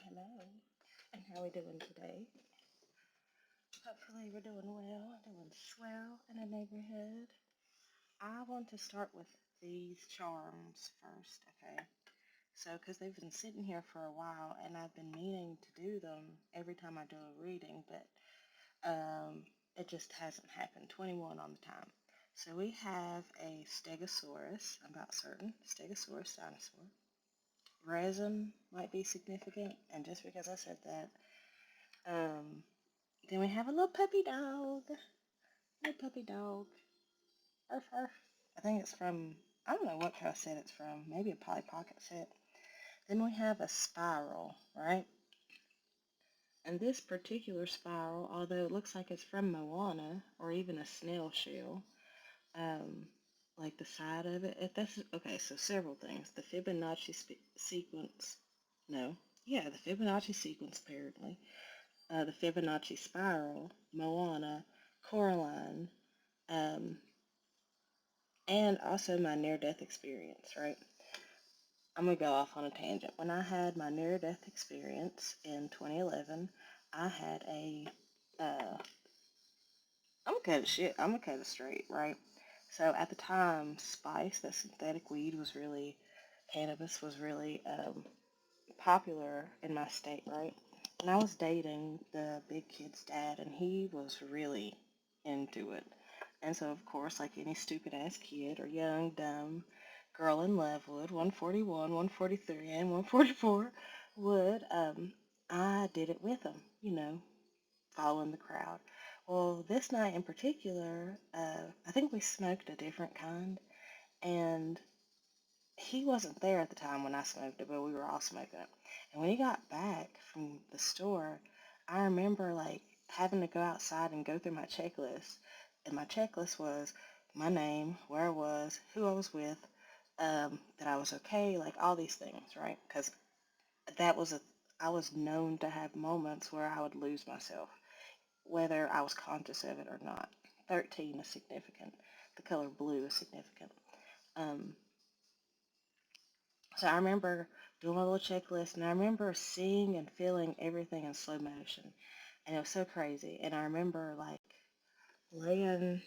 Hello. And how we doing today? Hopefully we're doing well, doing swell in the neighborhood. I want to start with these charms first, okay? So, because they've been sitting here for a while and I've been meaning to do them every time I do a reading, but it just hasn't happened. 21 on the time. So we have a Stegosaurus, I'm about certain, Stegosaurus dinosaur. Resin might be significant, and just because I said that, then we have a little puppy dog. Little puppy dog. Arf, arf. I think it's from, I don't know what kind of set it's from. Maybe a Polly Pocket set. Then we have a spiral, right? And this particular spiral, although it looks like it's from Moana or even a snail shell, um, like the side of it, that's okay. So several things. The Fibonacci sequence, no, yeah, the Fibonacci sequence apparently. The Fibonacci spiral, Moana, Coraline, um, and also my near-death experience, right? I'm going to go off on a tangent. When I had my near-death experience in 2011, I had I'm going to cut it shit. I'm going to cut it straight, right? So at the time, spice, that synthetic weed was really, cannabis was really popular in my state, right? And I was dating the big kid's dad, and he was really into it. And so, of course, like any stupid ass kid or young, dumb girl in love would, 141, 143, and 144 would, I did it with him, following the crowd. Well, this night in particular, I think we smoked a different kind, and he wasn't there at the time when I smoked it, but we were all smoking it. And when he got back from the store, I remember like having to go outside and go through my checklist. And my checklist was my name, where I was, who I was with, that I was okay, like all these things, right? Because that was I was known to have moments where I would lose myself, whether I was conscious of it or not. 13 is significant. The color blue is significant. Um, So I remember doing my little checklist, and I remember seeing and feeling everything in slow motion, and it was so crazy. And I remember like laying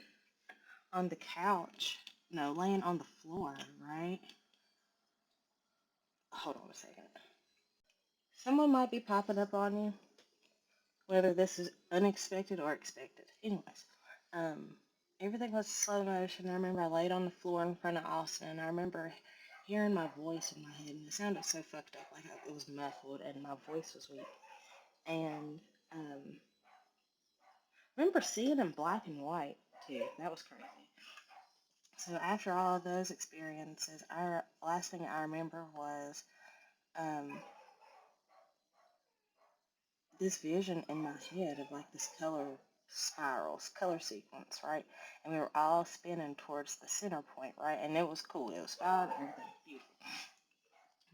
on the couch, no, laying on the floor, right? Hold on a second. Someone might be popping up on you, whether this is unexpected or expected. Anyways, um, everything was slow motion. I remember I laid on the floor in front of Austin, and I remember hearing my voice in my head, and it sounded so fucked up, like it was muffled, and my voice was weak. And remember seeing in black and white too. That was crazy. So after all of those experiences, our last thing I remember was um, this vision in my head of like this color spirals, color sequence, right? And we were all spinning towards the center point, right? And it was cool. It was fun. Everything was beautiful.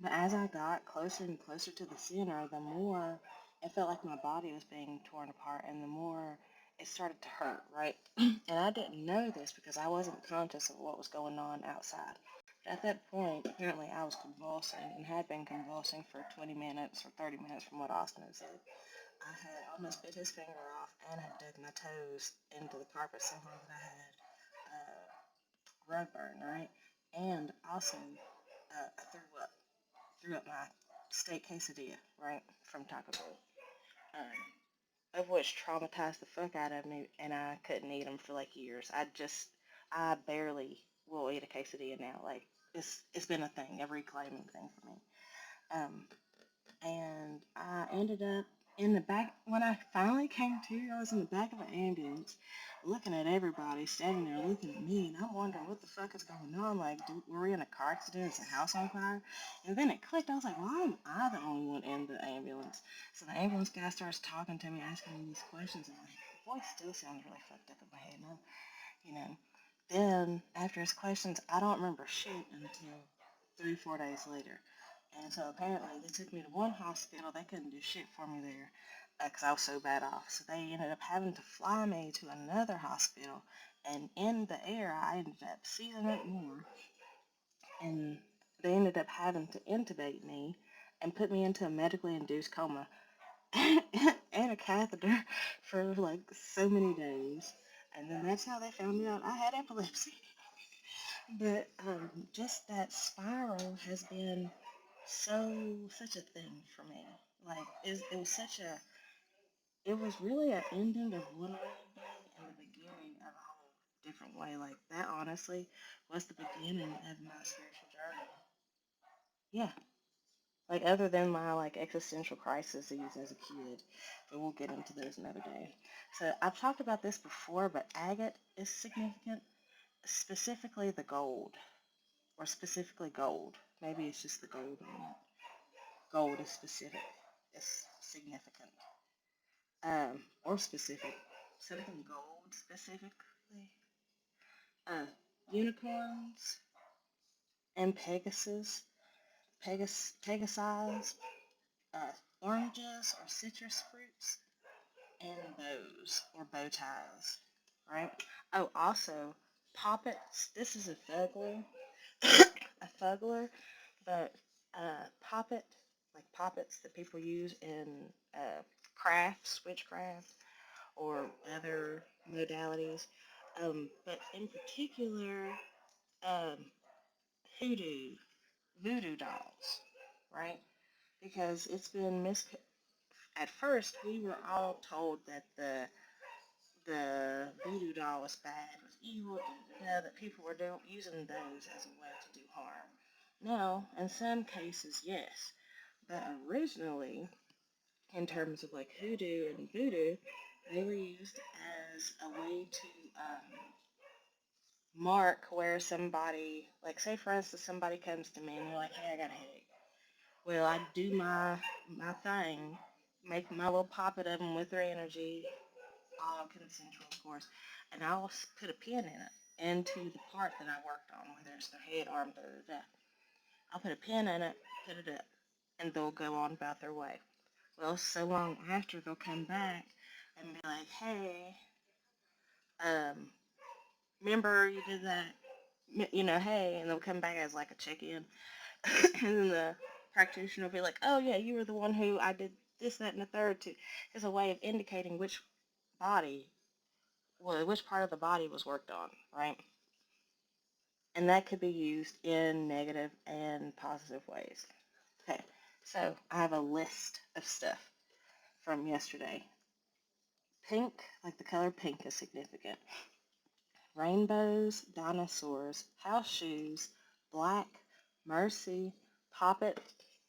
But as I got closer and closer to the center, the more it felt like my body was being torn apart, and the more it started to hurt, right? And I didn't know this because I wasn't conscious of what was going on outside. But at that point, apparently I was convulsing and had been convulsing for 20 minutes or 30 minutes from what Austin had said. I had almost bit his finger off and had dug my toes into the carpet so hard that I had rug burn, right? And also, I threw up my steak quesadilla, right, from Taco Bell, of which traumatized the fuck out of me, and I couldn't eat them for like years. I barely will eat a quesadilla now. Like it's been a thing, a reclaiming thing for me. Um, and I ended up in the back. When I finally came to, I was in the back of an ambulance, looking at everybody standing there looking at me, and I'm wondering what the fuck is going on. Like, were we in a car accident? Is the house on fire? And then it clicked. I was like, why am I the only one in the ambulance? So the ambulance guy starts talking to me, asking me these questions, and my voice still sounds really fucked up in my head. And you know, then after his questions, I don't remember shit until 3, 4 days later. And so apparently they took me to one hospital. They couldn't do shit for me there because I was so bad off. So they ended up having to fly me to another hospital. And in the air, I ended up seizing up more. And they ended up having to intubate me and put me into a medically induced coma and a catheter for like so many days. And then that's how they found out I had epilepsy. But just that spiral has been such a thing for me. Like it was such a it was really an ending of one way of being and the beginning of a whole different way. Like that honestly was the beginning of my spiritual journey. Yeah. Like other than my like existential crises as a kid, but we'll get into those another day. So I've talked about this before, but agate is significant, specifically the gold, or specifically gold. Maybe it's just the gold on it. Gold is specific, is significant, or specific. Something gold specifically. Uh, Unicorns and Pegasi, uh, oranges or citrus fruits, and bows or bow ties, right? Oh, also poppets. This is a fuggler, a fuggler, but poppet, like poppets that people use in crafts, witchcraft, or other modalities. But in particular, um, hoodoo, voodoo dolls, right? Because it's been at first we were all told that the voodoo doll was bad, was evil, that people were using those as a way to do harm. Now, in some cases, yes, but originally, in terms of like hoodoo and voodoo, they were used as a way to mark where somebody, like say for instance, somebody comes to me and they're like, hey, I got a headache. Well, I do my thing, make my little poppet of them with their energy, all consensual, of course, and I'll put a pin in it into the part that I worked on, whether it's their head, arm, da da da. I'll put a pin in it, put it up, and they'll go on about their way. Well, so long after they'll come back and be like, hey, um, remember you did that, hey, and they'll come back as like a check-in, and then the practitioner will be like, oh yeah, you were the one who I did this, that, and the third to, as a way of indicating body, which part of the body was worked on, right? And that could be used in negative and positive ways. Okay, so I have a list of stuff from yesterday. Pink, like the color pink, is significant. Rainbows, dinosaurs, house shoes, black, mercy, poppet,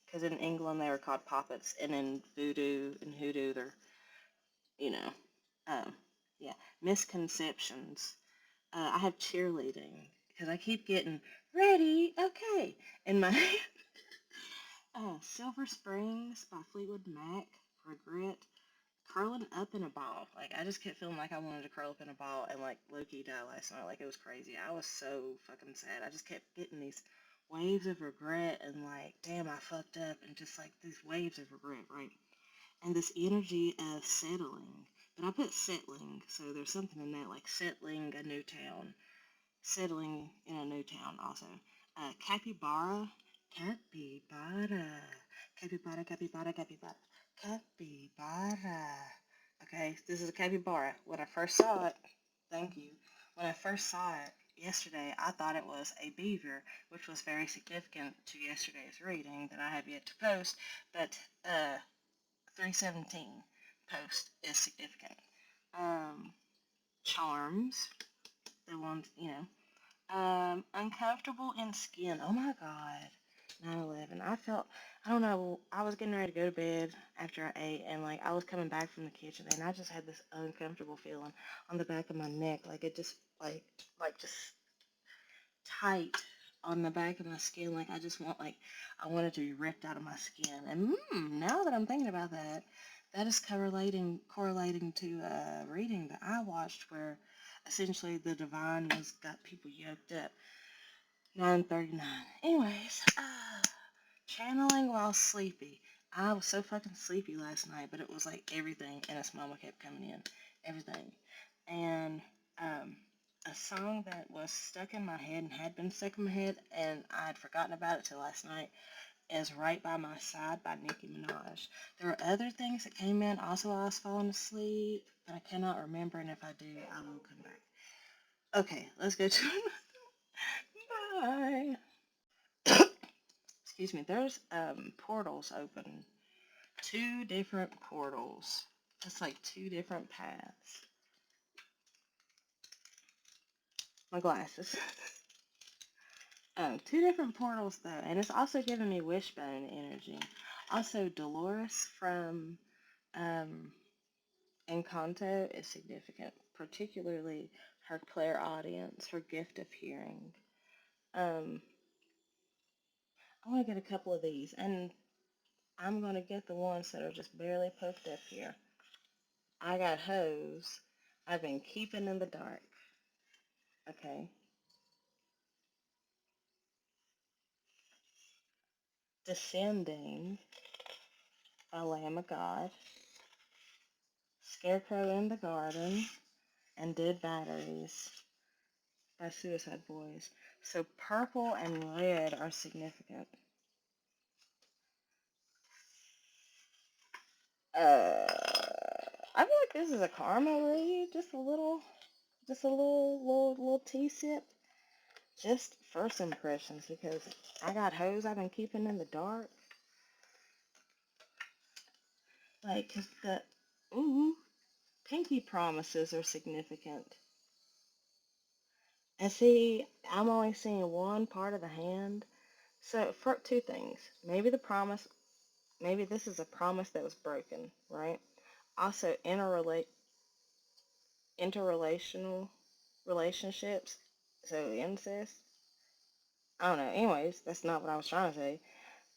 because in England they were called poppets, and in voodoo and hoodoo they're, you know, um, yeah, misconceptions. I have cheerleading because I keep getting ready, okay, in my Silver Springs by Fleetwood Mac, regret, curling up in a ball. Like I just kept feeling like I wanted to curl up in a ball and like low-key die last night. Like it was crazy. I was so fucking sad. I just kept getting these waves of regret and like, damn, I fucked up, and just like these waves of regret, right? And this energy of settling. But I put settling, so there's something in that, like settling a new town, settling in a new town also. Capybara, capybara, capybara, capybara, capybara, capybara. Okay, this is a capybara. When I first saw it, thank you. When I first saw it yesterday, I thought it was a beaver, which was very significant to yesterday's reading that I have yet to post. But 317 post is significant. Um, Charms, the ones, uncomfortable in skin. Oh my God. 9/11. I don't know, I was getting ready to go to bed after I ate, and like I was coming back from the kitchen, and I just had this uncomfortable feeling on the back of my neck. Like it just, just tight on the back of my skin. Like I want it to be ripped out of my skin. And now that I'm thinking about that, that is correlating to a reading that I watched where essentially the divine got people yoked up. 9:39. Anyways, channeling while sleepy. I was so fucking sleepy last night, but it was like everything and its mama kept coming in. Everything. And a song that was stuck in my head and had been stuck in my head, and I had forgotten about it till last night, is Right by My Side by Nicki Minaj. There were other things that came in also while I was falling asleep, but I cannot remember, and if I do, I will come back. Okay, let's go to bye. Excuse me. There's portals open. Two different portals. It's like two different paths. My glasses. Two different portals though, and it's also giving me wishbone energy. Also, Dolores from Encanto is significant, particularly her clairaudience, her gift of hearing. I want to get a couple of these, and I'm going to get the ones that are just barely poked up here. I got hose. I've been keeping in the dark. Okay. Descending by Lamb of God. Scarecrow in the Garden. And Dead Batteries by Suicide Boys. So purple and red are significant. I feel like this is a karma read. Just a little tea sip. Just first impressions because I got hoes I've been keeping in the dark. Like, cause pinky promises are significant. And see, I'm only seeing one part of the hand. So, for two things. Maybe this is a promise that was broken, right? Also, interrelational relationships. So, incest. I don't know. Anyways, that's not what I was trying to say.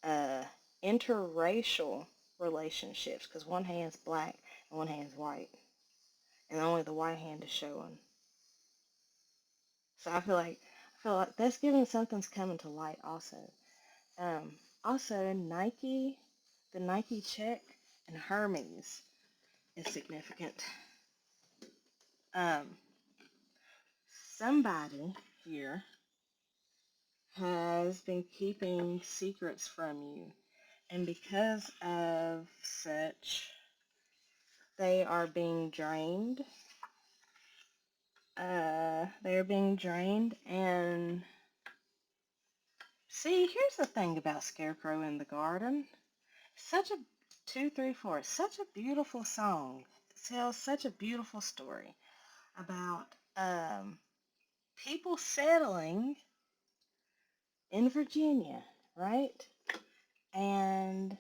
Uh, Interracial relationships, because one hand's black and one hand's white. And only the white hand is showing. So I feel like that's giving something's coming to light also. Also Nike, the Nike check and Hermes is significant. Um, Somebody here has been keeping secrets from you, and because of such, they are being drained. They're being drained, and see, here's the thing about Scarecrow in the Garden. Such a 234, such a beautiful song. It tells such a beautiful story about people settling in Virginia, right? And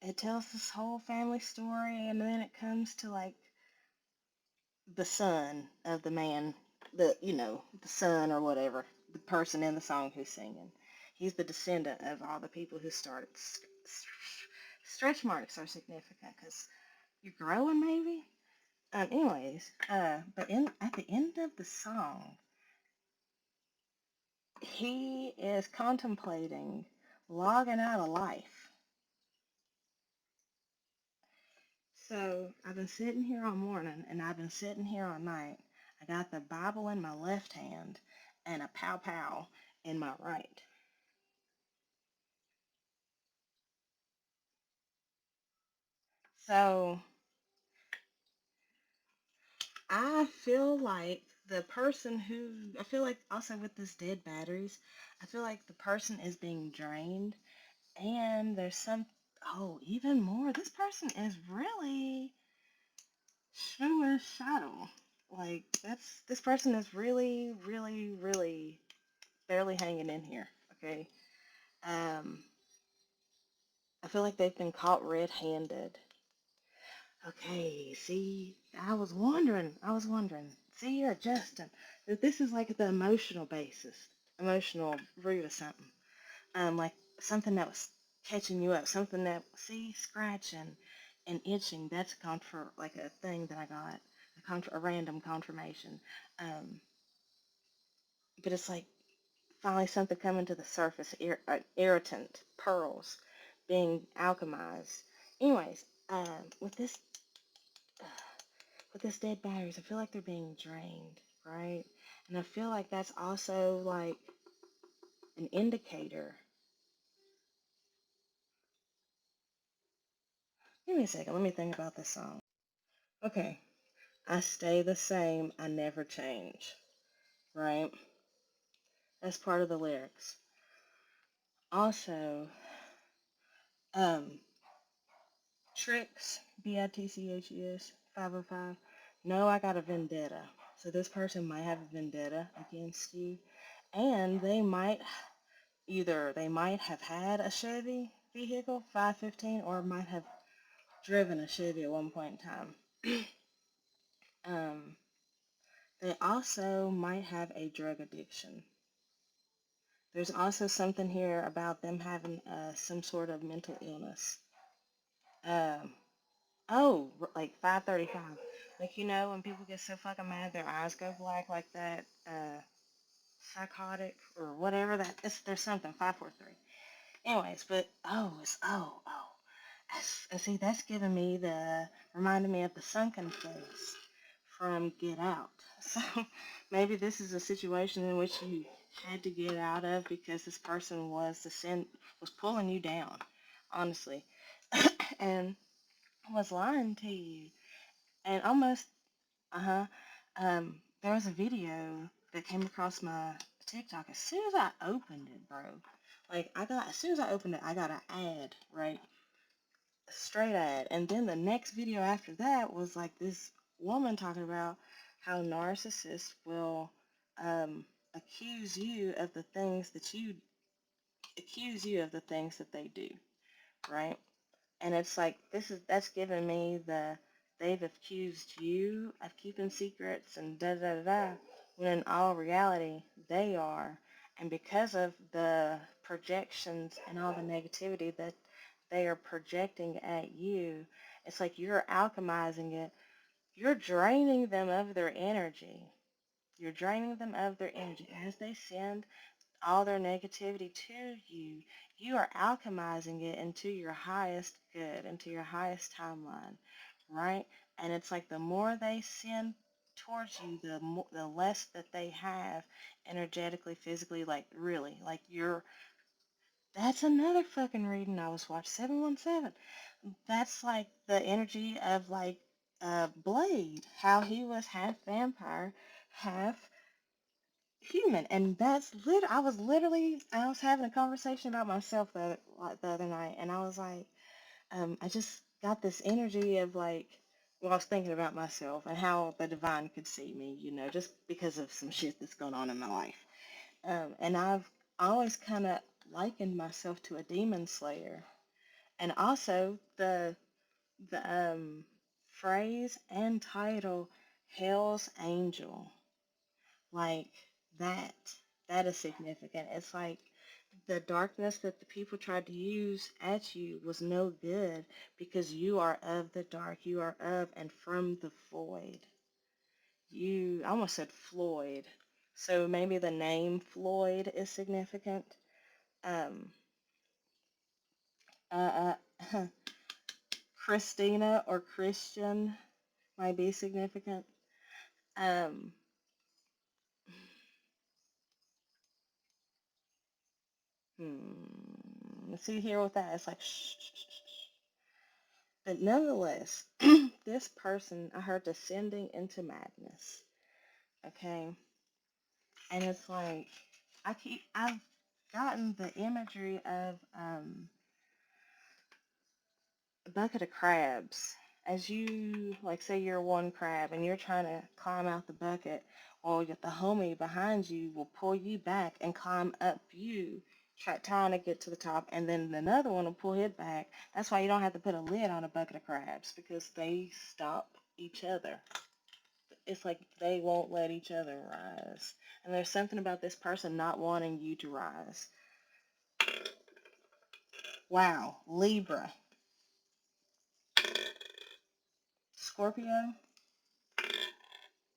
it tells this whole family story, and then it comes to like the son of the man, the son or whatever, the person in the song who's singing. He's the descendant of all the people who started. Stretch marks are significant because you're growing, maybe. But at the end of the song, he is contemplating logging out of life. So I've been sitting here all morning and I've been sitting here all night. I got the Bible in my left hand and a pow pow in my right. So I feel like also with this dead batteries, I feel like the person is being drained and there's even more. This person is really shadow. Like this person is really, really, really barely hanging in here. Okay. Um, I feel like they've been caught red-handed. Okay, see, I was wondering. See, you're adjusting. That this is like the emotional root of something. Like something that was catching you up, something that, see, scratching and itching. That's like a thing that I got, a random confirmation. Um, but it's like finally something coming to the surface, irritant, pearls being alchemized. Anyways, with this dead batteries, I feel like they're being drained, right? And I feel like that's also like an indicator Give me a second. Let me think about this song. Okay. I stay the same. I never change. Right? That's part of the lyrics. Also, um, Tricks, Bitches, 505. No, I got a vendetta. So this person might have a vendetta against you. And they might have had a Chevy vehicle, 515, or might have driven a Chevy at one point in time. um, they also might have a drug addiction. There's also something here about them having some sort of mental illness. Um, oh, like 535. Like, when people get so fucking mad, their eyes go black like that, psychotic or whatever there's something, 543. Anyways, but, see, that's giving me reminding me of the sunken place from Get Out. So maybe this is a situation in which you had to get out of because this person was pulling you down, honestly, and was lying to you, and almost, there was a video that came across my TikTok as soon as I opened it, bro. Like as soon as I opened it, I got an ad, right? Straight ad. And then the next video after that was like this woman talking about how narcissists will accuse you of the things that they do, right? And it's like that's giving me they've accused you of keeping secrets and da da da da, when in all reality they are. And because of the projections and all the negativity that they are projecting at you, it's like you're alchemizing it. You're draining them of their energy. You're draining them of their energy as they send all their negativity to you. You are alchemizing it into your highest good, into your highest timeline, right? And it's like the more they send towards you, the less that they have energetically, physically, like really, like that's another fucking reading I was watching, 717. That's like the energy of like Blade, how he was half vampire, half human. And I was having a conversation about myself the other night, and I was like, I just got this energy of like, well, I was thinking about myself and how the divine could see me, just because of some shit that's going on in my life. And I've always kind of likened myself to a demon slayer. And also the phrase and title, Hell's Angel, like that, that is significant. It's like the darkness that the people tried to use at you was no good because you are of the dark. You are of and from the void. I almost said Floyd. So maybe the name Floyd is significant. Um, uh, Christina or Christian might be significant. Um, See here with that, it's like shh, shh, shh, shh. But nonetheless, this person I heard descending into madness. Okay, and it's like I've gotten the imagery of a bucket of crabs. As you, like, say you're one crab and you're trying to climb out the bucket, or the homie behind you will pull you back and climb up you, trying to get to the top, and then another one will pull it back. That's why you don't have to put a lid on a bucket of crabs, because they stop each other. It's like they won't let each other rise. And there's something about this person not wanting you to rise. Wow, Libra. Scorpio,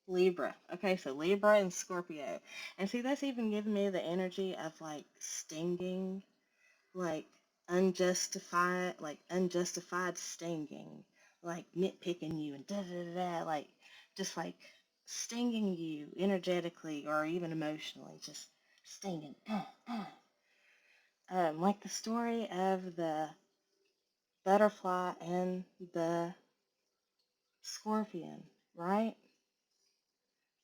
Libra. Okay, so Libra and Scorpio. And see, that's even giving me the energy of like stinging, like unjustified stinging, like nitpicking you and da da da da, like just like stinging you energetically or even emotionally, just stinging. Like the story of butterfly and the scorpion, right?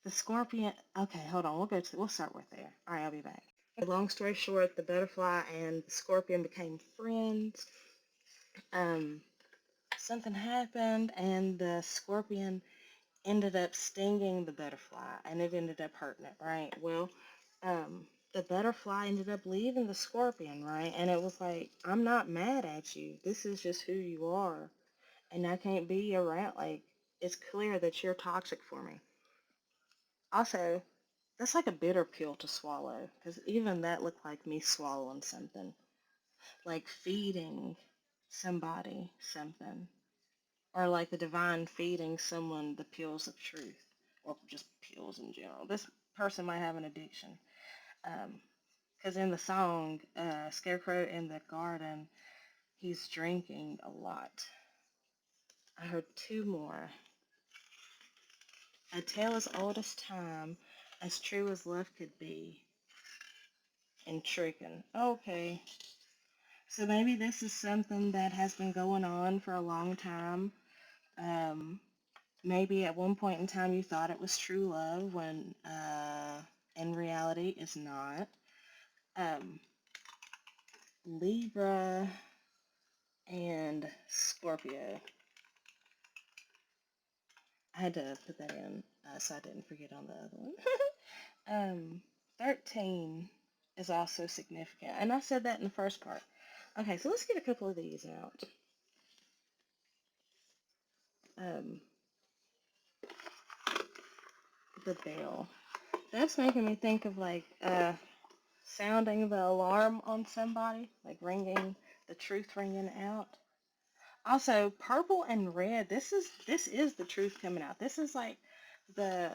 The scorpion. Okay, hold on. We'll start with there. All right, I'll be back. Long story short, the butterfly and the scorpion became friends. Um, Something happened, and the scorpion ended up stinging the butterfly, and it ended up hurting it, right? Well, the butterfly ended up leaving the scorpion, right? And it was like, I'm not mad at you. This is just who you are, and I can't be around. Like, it's clear that you're toxic for me. Also, that's like a bitter pill to swallow, because even that looked like me swallowing something, like feeding somebody something, or like the divine feeding someone the pills of truth, or just pills in general. This person might have an addiction, because in the song Scarecrow in the Garden, he's drinking a lot. I heard two more. A tale as old as time, as true as love could be, and tricking. Okay, so maybe this is something that has been going on for a long time. Um, Maybe at one point in time you thought it was true love when in reality it's not. Um, Libra and Scorpio. I had to put that in so I didn't forget on the other one. 13 is also significant. And I said that in the first part. Okay, so let's get a couple of these out. Um, the bell. That's making me think of like sounding the alarm on somebody, like ringing, the truth ringing out. Also, purple and red. This is the truth coming out. This is like the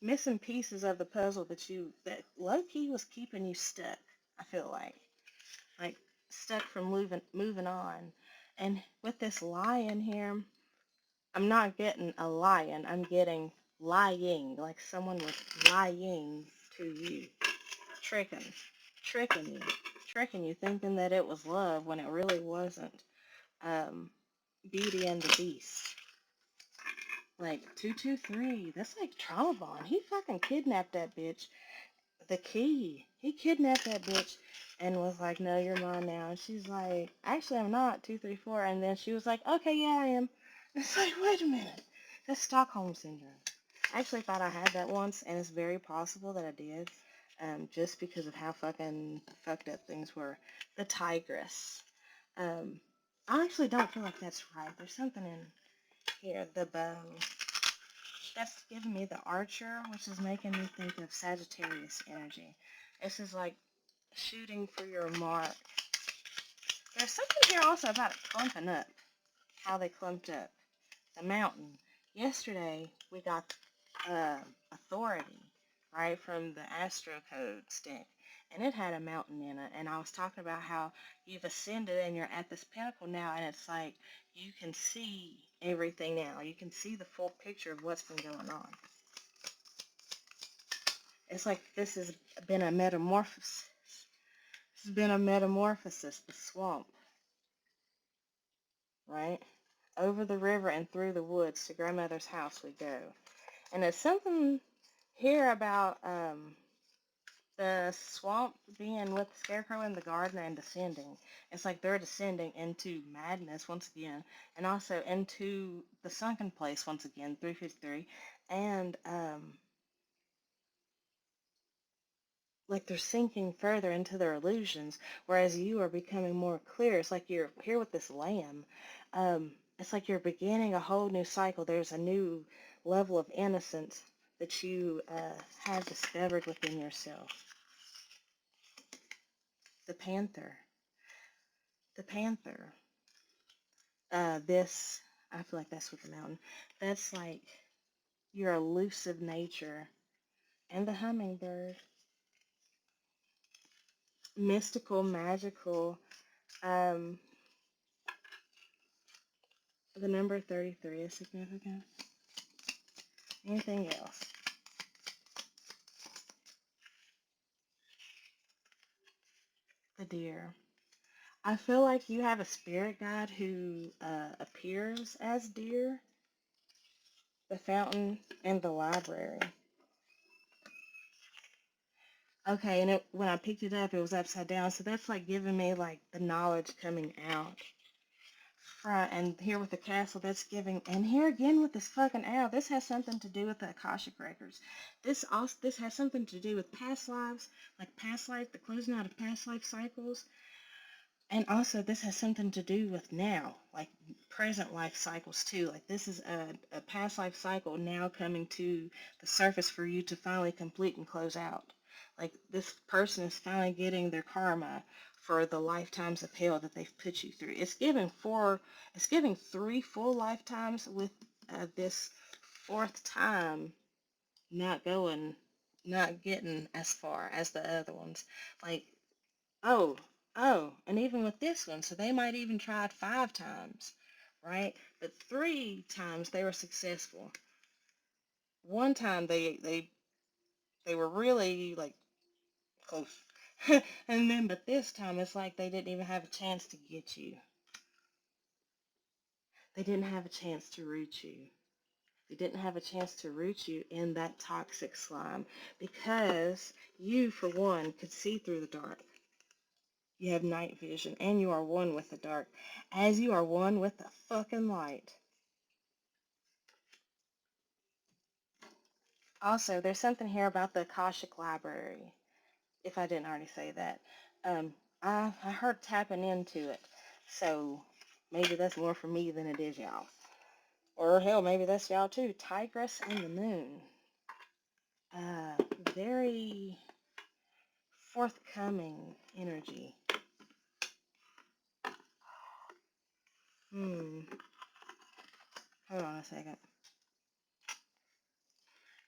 missing pieces of the puzzle that low key was keeping you stuck. I feel like stuck from moving on. And with this lion here, I'm not getting a lion. I'm getting lying, like someone was lying to you, tricking, tricking you, tricking you, thinking that it was love when it really wasn't. Um, Beauty and the Beast. Like 223, that's like trauma bond. He fucking kidnapped that bitch. The key. He kidnapped that bitch and was like, no, you're mine now. And she's like, actually, I'm not. 234. And then she was like, okay, yeah, I am. It's like, wait a minute. That's Stockholm Syndrome. I actually thought I had that once, and it's very possible that I did, just because of how fucking fucked up things were. The Tigress. I actually don't feel like that's right. There's something in here. The bow. That's giving me the Archer, which is making me think of Sagittarius energy. This is like shooting for your mark. There's something here also about it clumping up. How they clumped up. The mountain. Yesterday, we got authority, right, from the Astro Code stick. And it had a mountain in it. And I was talking about how you've ascended and you're at this pinnacle now. And it's like you can see everything now. You can see the full picture of what's been going on. It's like this has been a metamorphosis. This has been a metamorphosis, the swamp, right? Over the river and through the woods to grandmother's house we go. And there's something here about the swamp being with the scarecrow in the garden and descending. It's like they're descending into madness once again, and also into the sunken place once again, 353, and like they're sinking further into their illusions, whereas you are becoming more clear. It's like you're here with this lamb. It's like you're beginning a whole new cycle. There's a new level of innocence that you have discovered within yourself. The panther. The panther. This, I feel like that's with the mountain. That's like your elusive nature. And the hummingbird. Mystical, magical. Um, the number 33 is significant. Anything else? The deer. I feel like you have a spirit guide who appears as deer, the fountain, and the library. Okay, and when I picked it up, it was upside down, so that's like giving me like the knowledge coming out. And here with the castle, that's giving, and here again with this fucking owl, this has something to do with the Akashic records. This has something to do with past lives, like past life, the closing out of past life cycles, and also this has something to do with now, like present life cycles too. Like this is a past life cycle now coming to the surface for you to finally complete and close out. Like this person is finally getting their karma for the lifetimes of hell that they've put you through. It's giving 3 full lifetimes with this 4th time not going, not getting as far as the other ones. Like, oh, and even with this one, so they might even tried 5 times, right? But 3 times they were successful. One time they were really like close. And then, but this time it's like they didn't even have a chance to get you. They didn't have a chance to root you. They didn't have a chance to root you in that toxic slime because you, for one, could see through the dark. You have night vision and you are one with the dark as you are one with the fucking light. Also, there's something here about the Akashic Library, if I didn't already say that. Um, I heard tapping into it, so maybe that's more for me than it is y'all. Or hell, maybe that's y'all too. Tigress and the Moon. Uh, Very forthcoming energy. Hmm. Hold on a second.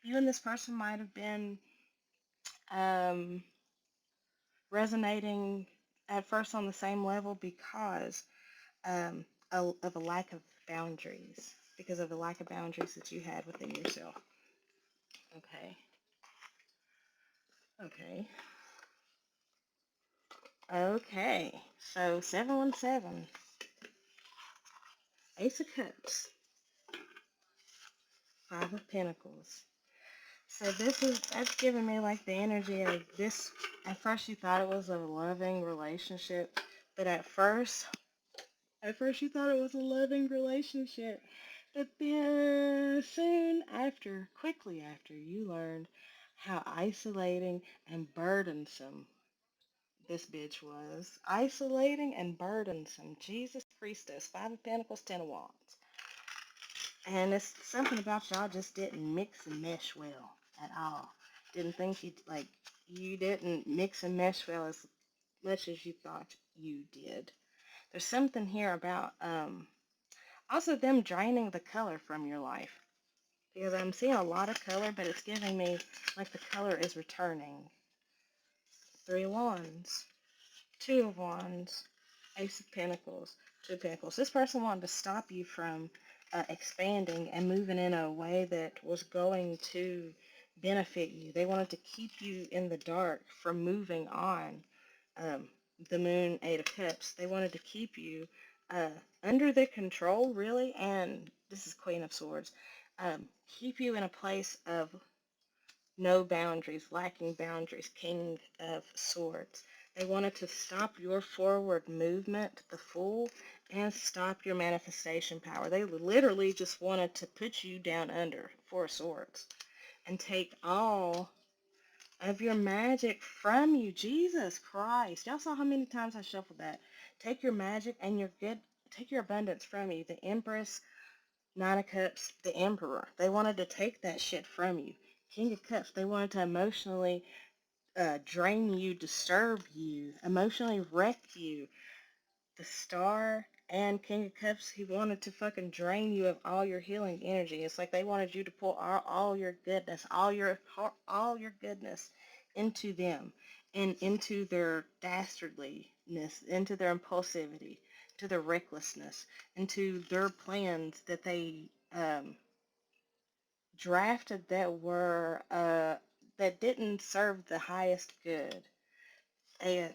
You and this person might have been um, resonating at first on the same level because um, of a lack of boundaries, because of the lack of boundaries that you had within yourself. Okay. Okay. Okay. So 717, Ace of Cups, Five of Pentacles. So that's giving me like the energy of this. At first you thought it was a loving relationship, but at first you thought it was a loving relationship. But then soon after, quickly after, you learned how isolating and burdensome this bitch was. Isolating and burdensome. Jesus Christus. 5 of Pentacles, 10 of Wands. And it's something about y'all just didn't mix and mesh well at all. Didn't think you didn't mix and mesh well as much as you thought you did. There's something here about also them draining the color from your life. Because I'm seeing a lot of color, but it's giving me like the color is returning. 3 of Wands, 2 of Wands, Ace of Pentacles, 2 of Pentacles. This person wanted to stop you from expanding and moving in a way that was going to benefit you. They wanted to keep you in the dark from moving on. Um, the Moon, 8 of Cups. They wanted to keep you uh, under their control, really, and this is Queen of Swords. Keep you in a place of no boundaries, lacking boundaries, King of Swords. They wanted to stop your forward movement, the Fool, and stop your manifestation power. They literally just wanted to put you down under, 4 of Swords, and take all of your magic from you. Jesus Christ. Y'all saw how many times I shuffled that. Take your magic and take your abundance from you. The Empress, 9 of Cups, the Emperor. They wanted to take that shit from you. King of Cups, they wanted to emotionally drain you, disturb you, emotionally wreck you. The Star and King of Cups, he wanted to fucking drain you of all your healing energy. It's like they wanted you to pull all your goodness, all your goodness into them and into their dastardliness, into their impulsivity, to their recklessness, into their plans that they drafted that didn't serve the highest good. And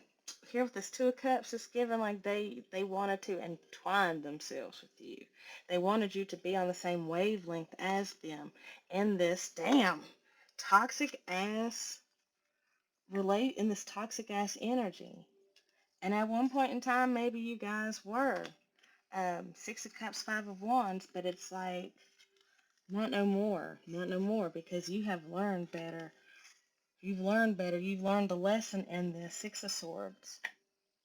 Here with this Two of Cups, it's given like they wanted to entwine themselves with you. They wanted you to be on the same wavelength as them in this damn toxic ass in this toxic ass energy. And at one point in time, maybe you guys were Six of Cups, Five of Wands, but it's like not no more, not no more, because you have learned better. You've learned better. You've learned the lesson in the Six of Swords.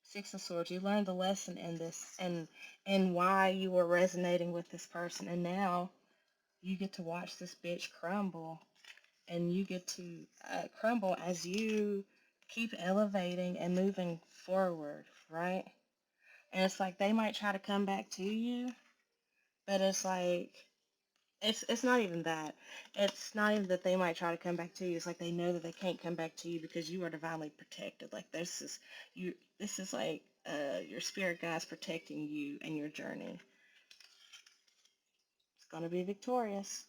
Six of Swords. You learned the lesson in this, and why you were resonating with this person, and now you get to watch this bitch crumble, and you get to crumble as you keep elevating and moving forward, right? And it's like they might try to come back to you, but it's like it's not even that. It's not even that they might try to come back to you. It's like they know that they can't come back to you because you are divinely protected. Like this is like your spirit guides protecting you and your journey. It's gonna be victorious.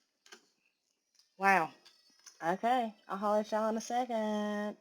Wow. Okay. I'll holler at y'all in a second.